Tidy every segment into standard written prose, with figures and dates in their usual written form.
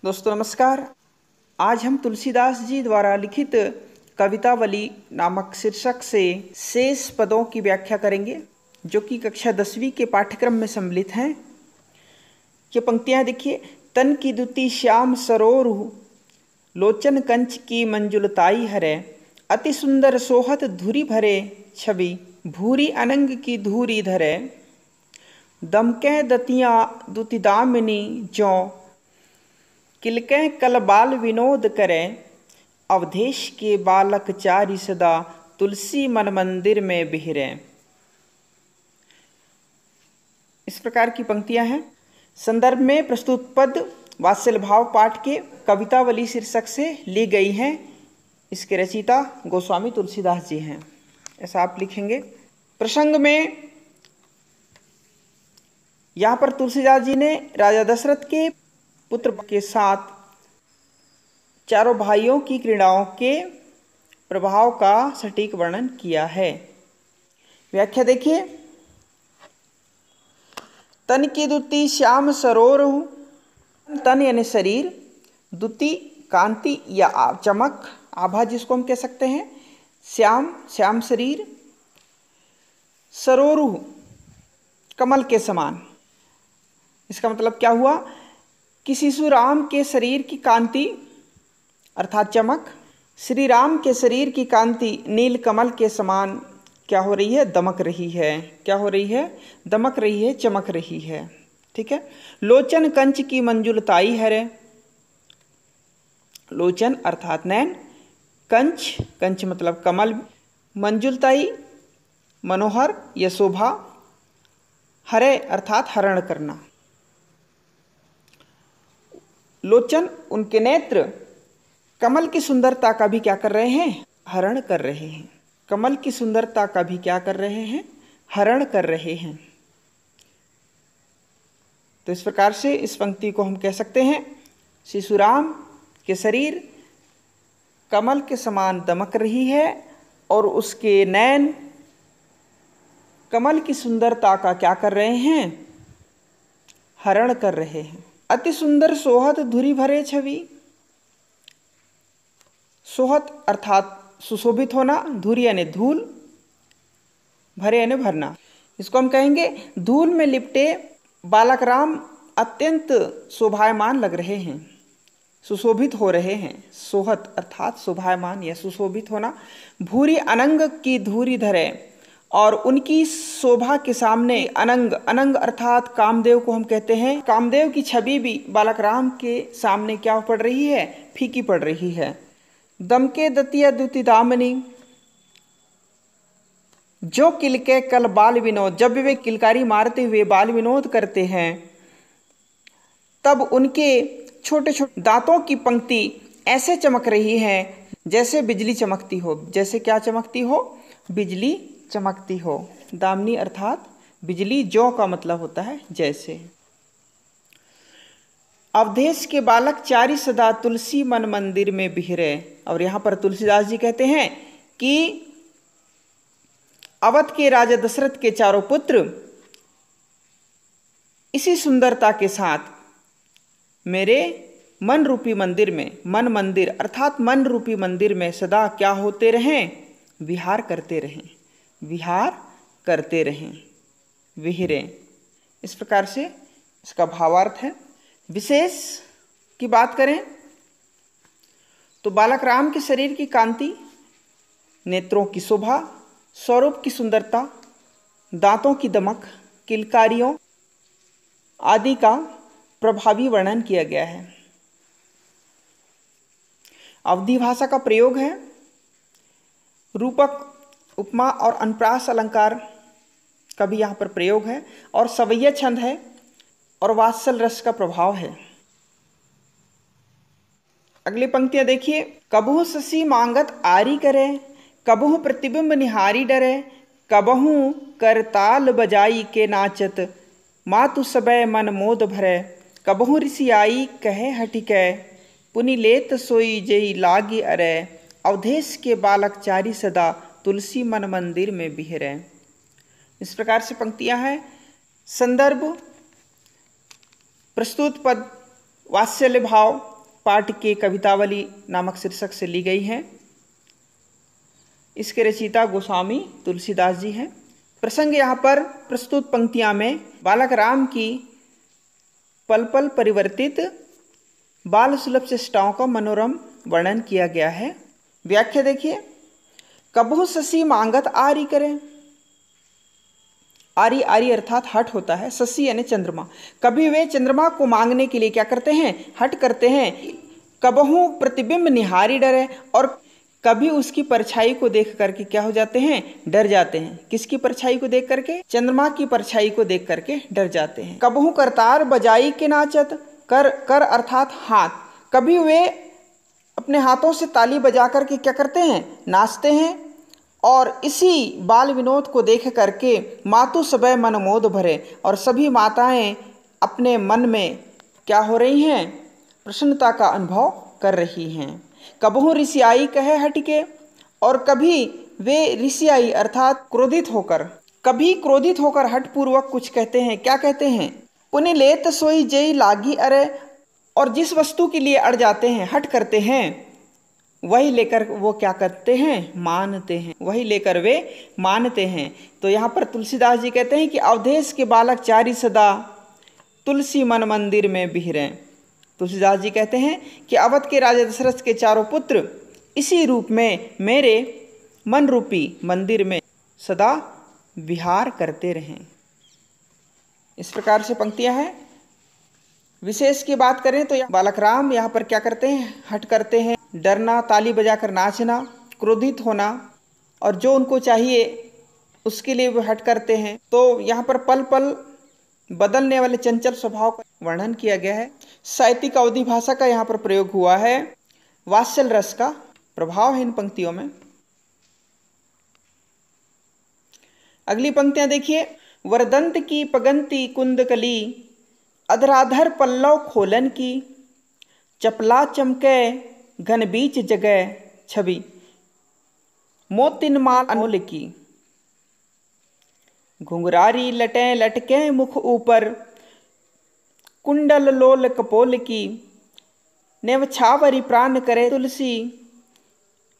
दोस्तों नमस्कार। आज हम तुलसीदास जी द्वारा लिखित कवितावली नामक शीर्षक से शेष पदों की व्याख्या करेंगे, जो कि कक्षा 10वीं के पाठ्यक्रम में सम्मिलित हैं। ये पंक्तियां देखिए। तन की दुति श्याम सरोरु, लोचन कंच की मंजुलताई हरे, अति सुंदर सोहत धुरी भरे छवि, भूरी अनंग की धूरी धरे, दमके दतियाँ दुति दामिनी जो, किलकें कल बाल विनोद करें, अवधेश के बालक चारि सदा, तुलसी मन मंदिर में बिहरें। इस प्रकार की पंक्तियां हैं। संदर्भ में प्रस्तुत पद वात्सल्य भाव पाठ के कवितावली शीर्षक से ली गई हैं। इसके रचयिता गोस्वामी तुलसीदास जी हैं, ऐसा आप लिखेंगे। प्रसंग में यहाँ पर तुलसीदास जी ने राजा दशरथ के पुत्र के साथ चारों भाइयों की क्रीड़ाओं के प्रभाव का सटीक वर्णन किया है। व्याख्या देखिए। तन की दुति श्याम सरोरु, तन यानी शरीर, दुति कांति या चमक, आभा जिसको हम कह सकते हैं, श्याम श्याम शरीर, सरोरु कमल के समान। इसका मतलब क्या हुआ कि शिशु राम के शरीर की कांति अर्थात चमक, श्री राम के शरीर की कांति नील कमल के समान क्या हो रही है? दमक रही है। क्या हो रही है? दमक रही है, चमक रही है। ठीक है। लोचन कंच की मंजुलताई हरे, लोचन अर्थात नैन, कंच कंच मतलब कमल, मंजुलताई मनोहर या शोभा, हरे अर्थात हरण करना। लोचन उनके नेत्र कमल की सुंदरता का भी क्या कर रहे हैं? हरण कर रहे हैं। कमल की सुंदरता का भी क्या कर रहे हैं? हरण कर रहे हैं। तो इस प्रकार से इस पंक्ति को हम कह सकते हैं, शिशुराम के शरीर कमल के समान दमक रही है और उसके नैन कमल की सुंदरता का क्या कर रहे हैं? हरण कर रहे हैं। अति सुंदर सोहत धुरी भरे छवि, सोहत अर्थात सुशोभित होना, धूल यानी धूल, भरे यानी भरना। इसको हम कहेंगे धूल में लिपटे बालक राम अत्यंत शोभायमान लग रहे हैं, सुशोभित हो रहे हैं। सोहत अर्थात शोभायमान या सुशोभित होना। भूरी अनंग की धूरी धरे, और उनकी शोभा के सामने अनंग, अनंग अर्थात कामदेव को हम कहते हैं। कामदेव की छवि भी बालक राम के सामने क्या पड़ रही है? फीकी पड़ रही है। दमके दतिया दुति दामिनी, जो किलके कल बाल विनोद, जब वे किलकारी मारते हुए बाल विनोद करते हैं, तब उनके छोटे छोटे दांतों की पंक्ति ऐसे चमक रही है जैसे बिजली चमकती हो। जैसे क्या चमकती हो? बिजली चमकती हो। दामिनी अर्थात बिजली, जो का मतलब होता है जैसे। अवधेश के बालक चारि सदा, तुलसी मन मंदिर में बिहरे। और यहां पर तुलसीदास जी कहते हैं कि अवध के राजा दशरथ के चारों पुत्र इसी सुंदरता के साथ मेरे मन रूपी मंदिर में, मन मंदिर अर्थात मन रूपी मंदिर में सदा क्या होते रहें? विहार करते रहें, विहार करते रहें, विहरें। इस प्रकार से इसका भावार्थ है। विशेष की बात करें तो बालक राम के शरीर की कांति, नेत्रों की शोभा, स्वरूप की सुंदरता, दांतों की दमक, किलकारियों आदि का प्रभावी वर्णन किया गया है। अवधी भाषा का प्रयोग है। रूपक, उपमा और अनुप्रास अलंकार का भी यहाँ पर प्रयोग है, और सवैया छंद है, और वात्सल रस का प्रभाव है। अगली पंक्तियां देखिए। कबहु शशि मांगत आरी करे, कबहु प्रतिबिंब निहारी डरे, कबहु करताल बजाई के नाचत, मातु सबय मन मोद भरे, कबहु ऋषि आई कहे हटिकै, पुनि लेत सोई जई लागी अरे, अवधेश के बालक चारि सदा, तुलसी मन मंदिर में बिहरे। इस प्रकार से पंक्तियां हैं। संदर्भ प्रस्तुत पद वात्सल्य भाव पाठ के कवितावली नामक शीर्षक से ली गई है। इसके रचयिता गोस्वामी तुलसीदास जी हैं। प्रसंग यहाँ पर प्रस्तुत पंक्तियाँ में बालक राम की पल पल परिवर्तित बाल सुलभ चेष्टाओं का मनोरम वर्णन किया गया है। व्याख्या देखिए, कबहु शशि मांगत आरी करे। आरी आरी अर्थात हट होता है, शशि यानी चंद्रमा। कभी वे चंद्रमा को मांगने के लिए क्या करते हैं, हट करते हैं। कबहु प्रतिबिंब निहारी डरे, और कभी उसकी परछाई को देख करके क्या हो जाते हैं, डर जाते हैं। किसकी परछाई को देख करके, चंद्रमा की परछाई को देख करके डर जाते हैं। कबहु करतार बजाई के नाचत, कर अर्थात हाथ। कभी वे अपने हाथों से ताली बजा करके क्या करते हैं, नाचते हैं। और इसी बाल विनोद को देख करके मातु सबय मन मोद भरे, और सभी माताएं अपने मन में क्या हो रही हैं, प्रसन्नता का अनुभव कर रही हैं। कबहु ऋषियाई कहे हटके, और कभी वे ऋषियाई अर्थात क्रोधित होकर, कभी क्रोधित होकर हठपूर्वक कुछ कहते हैं। क्या कहते हैं, पुनि लेत सोई जई लागी अरे, और जिस वस्तु के लिए अड़ जाते हैं, हट करते हैं, वही लेकर वो क्या करते हैं, मानते हैं, वही लेकर वे मानते हैं। तो यहाँ पर तुलसीदास जी कहते हैं कि अवधेश के बालक चारि सदा तुलसी मन मंदिर में बिहरे। तुलसीदास जी कहते हैं कि अवध के राजा दशरथ के चारों पुत्र इसी रूप में मेरे मन रूपी मंदिर में सदा विहार करते रहें। इस प्रकार से पंक्तियां हैं। विशेष की बात करें तो बालक राम यहाँ पर क्या करते हैं, हट करते हैं। डरना, ताली बजाकर नाचना, क्रोधित होना, और जो उनको चाहिए उसके लिए वो हट करते हैं। तो यहाँ पर पल पल बदलने वाले चंचल स्वभाव का वर्णन किया गया है। साहित्यिक अवधि भाषा का यहाँ पर प्रयोग हुआ है। वात्सल रस का प्रभाव है इन पंक्तियों में। अगली पंक्तियां देखिए, वरदंत की पगंती कुंदकली, अधराधर पल्लव खोलन की, चपला चमके घन बीच जगह छवि, मोतिन माल अनमोल की, घुंघरारी लटें लटके मुख ऊपर, कुंडल लोल कपोल की, नेवछावरी प्राण करे तुलसी,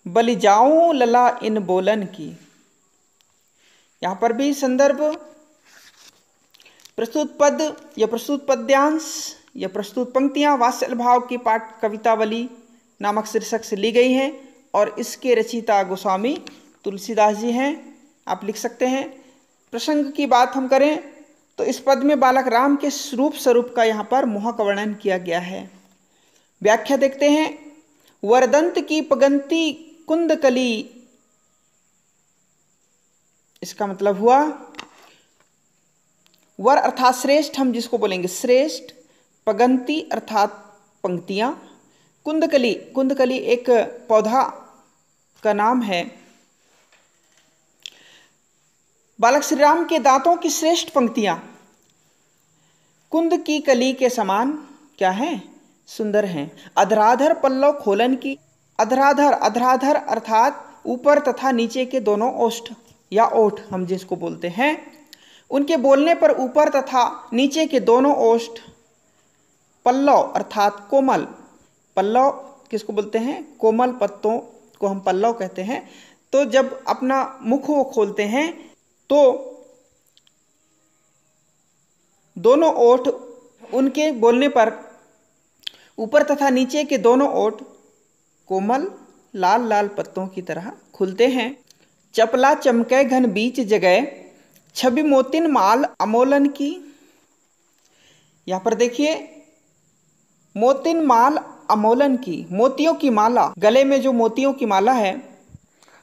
बलि जाऊं लला इन बोलन की। यहाँ पर भी संदर्भ प्रस्तुत पद या प्रस्तुत पद्यांश या प्रस्तुत पंक्तियां वात्सल भाव की पाठ कवितावली नामक शीर्षक से ली गई हैं, और इसके रचयिता गोस्वामी तुलसीदास जी हैं। आप लिख सकते हैं। प्रसंग की बात हम करें तो इस पद में बालक राम के रूप स्वरूप का यहाँ पर मोहक वर्णन किया गया है। व्याख्या देखते हैं। वरदंत की पगंती कुंदकली, इसका मतलब हुआ वर अर्थात श्रेष्ठ, हम जिसको बोलेंगे श्रेष्ठ, पगंती अर्थात पंक्तियां, कुंदकली, कुंदकली एक पौधा का नाम है। बालक श्री राम के दांतों की श्रेष्ठ पंक्तियां कुंद की कली के समान क्या हैं, सुंदर हैं। अधराधर पल्लव खोलन की, अधराधर, अधराधर अर्थात ऊपर तथा नीचे के दोनों ओष्ठ या ओठ हम जिसको बोलते हैं, उनके बोलने पर ऊपर तथा नीचे के दोनों ओष्ठ, पल्लव अर्थात कोमल, पल्लव किसको बोलते हैं, कोमल पत्तों को हम पल्लव कहते हैं। तो जब अपना मुख वो खोलते हैं तो दोनों ओठ उनके बोलने पर ऊपर तथा नीचे के दोनों ओठ कोमल लाल लाल पत्तों की तरह खुलते हैं। चपला चमके घन बीच जगह छवि मोतिन माल अमोलन की। यहाँ पर देखिए, मोतिन माल अमोलन की, मोतियों की माला, गले में जो मोतियों की माला है,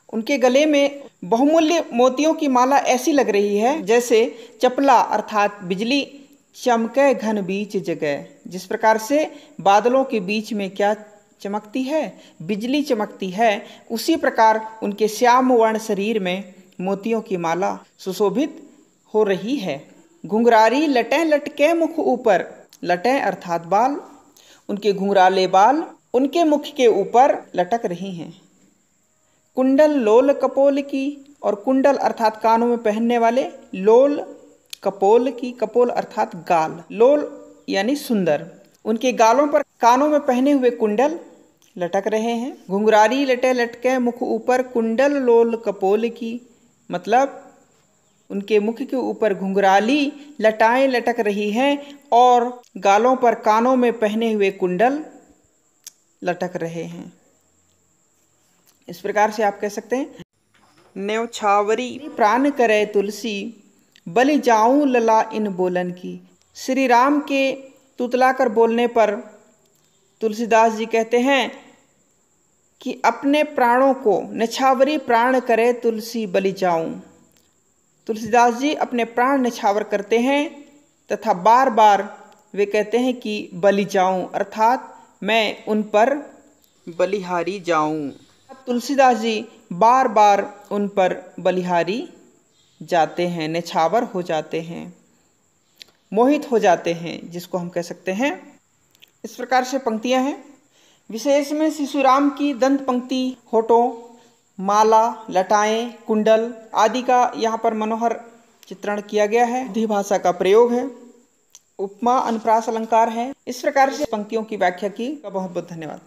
उनके गले में बहुमूल्य मोतियों की माला ऐसी लग रही है जैसे चपला अर्थात बिजली चमके घन बीच जगह। जिस प्रकार से बादलों के बीच में क्या चमकती है, बिजली चमकती है, उसी प्रकार उनके श्याम वर्ण शरीर में मोतियों की माला सुशोभित हो रही है। घुंघरारी लटें लटके मुख ऊपर, लटें अर्थात बाल, उनके घुंघराले बाल उनके मुख के ऊपर लटक रही हैं। कुंडल लोल कपोल की, और कुंडल अर्थात कानों में पहनने वाले, लोल कपोल की, कपोल अर्थात गाल, लोल यानी सुंदर, उनके गालों पर कानों में पहने हुए कुंडल लटक रहे हैं। घुंघरारी लटे लटके मुख ऊपर कुंडल लोल कपोल की, मतलब उनके मुख के ऊपर घुंघराली लटाएं लटक रही हैं और गालों पर कानों में पहने हुए कुंडल लटक रहे हैं। इस प्रकार से आप कह सकते हैं, न्यौछावरी प्राण करे तुलसी बलि जाऊं लला इन बोलन की। श्री राम के तुतलाकर बोलने पर तुलसीदास जी कहते हैं कि अपने प्राणों को निछावरी प्राण करे तुलसी बलि जाऊं। तुलसीदास जी अपने प्राण निछावर करते हैं तथा बार बार वे कहते हैं कि बलि जाऊं, अर्थात मैं उन पर बलिहारी जाऊं। तुलसीदास जी बार बार उन पर बलिहारी जाते हैं, निछावर हो जाते हैं, मोहित हो जाते हैं, जिसको हम कह सकते हैं। इस प्रकार से पंक्तियां हैं। विशेष में शिशुराम की दंत पंक्ति, होठों, माला, लटाएं, कुंडल आदि का यहाँ पर मनोहर चित्रण किया गया है। बुद्धि भाषा का प्रयोग है, उपमा अनुप्रास अलंकार है। इस प्रकार से पंक्तियों की व्याख्या की। बहुत बहुत धन्यवाद।